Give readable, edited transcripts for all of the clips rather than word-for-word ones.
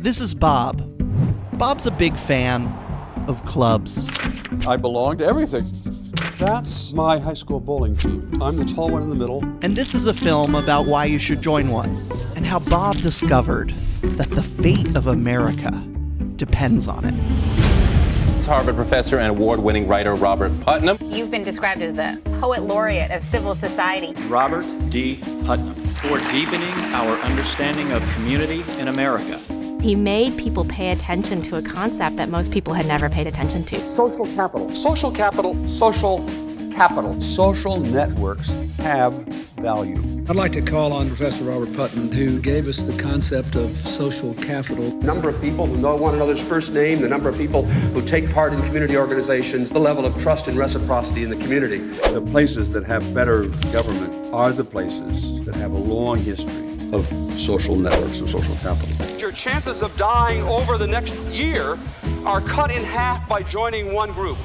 This is Bob. Bob's a big fan of clubs. I belong to everything. That's my high school bowling team. I'm the tall one in the middle. And this is a film about why you should join one, and how Bob discovered that the fate of America depends on it. Harvard professor and award-winning writer Robert Putnam. You've been described as the poet laureate of civil society. Robert D. Putnam, for deepening our understanding of community in America. He made people pay attention to a concept that most people had never paid attention to. Social capital. Social capital. Social capital. Social networks have value. I'd like to call on Professor Robert Putnam, who gave us the concept of social capital. The number of people who know one another's first name, the number of people who take part in community organizations, the level of trust and reciprocity in the community. The places that have better government are the places that have a long history of social networks and social capital. Your chances of dying over the next year are cut in half by joining one group.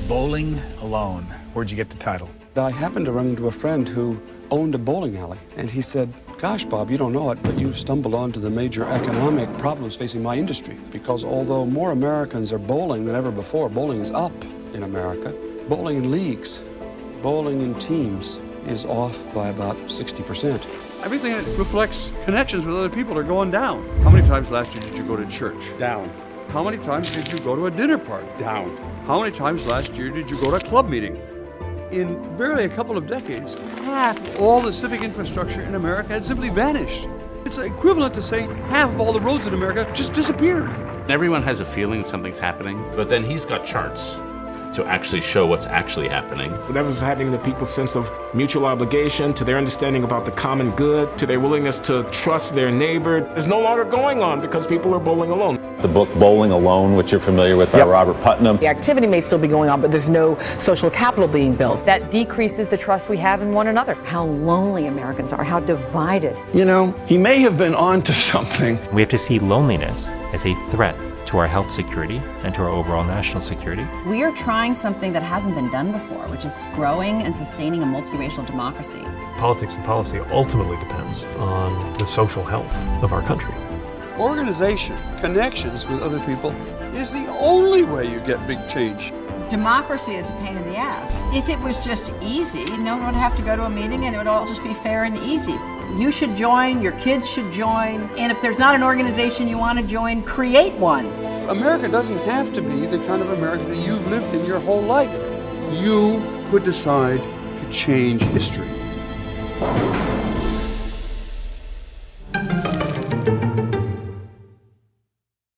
Bowling Alone. Where'd you get the title? I happened to run into a friend who owned a bowling alley, and he said, "Gosh, Bob, you don't know it, but you've stumbled onto the major economic problems facing my industry, because although more Americans are bowling than ever before, bowling is up in America. Bowling in leagues, bowling in teams is off by about 60%. Everything that reflects connections with other people are going down. How many times last year did you go to church? Down. How many times did you go to a dinner party? Down. How many times last year did you go to a club meeting? In barely a couple of decades, half all the civic infrastructure in America had simply vanished. It's equivalent to saying half of all the roads in America just disappeared. Everyone has a feeling something's happening, but then he's got charts to actually show what's actually happening. Whatever's happening to people's sense of mutual obligation, to their understanding about the common good, to their willingness to trust their neighbor, is no longer going on because people are bowling alone. The book Bowling Alone, which you're familiar with, by Robert Putnam. The activity may still be going on, but there's no social capital being built. That decreases the trust we have in one another. How lonely Americans are, how divided. You know, he may have been onto something. We have to see loneliness as a threat to our health security and to our overall national security. We are trying something that hasn't been done before, which is growing and sustaining a multiracial democracy. Politics and policy ultimately depends on the social health of our country. Organization, connections with other people is the only way you get big change. Democracy is a pain in the ass. If it was just easy, no one would have to go to a meeting and it would all just be fair and easy. You should join, your kids should join, and if there's not an organization you want to join, create one. America doesn't have to be the kind of America that you've lived in your whole life. You could decide to change history.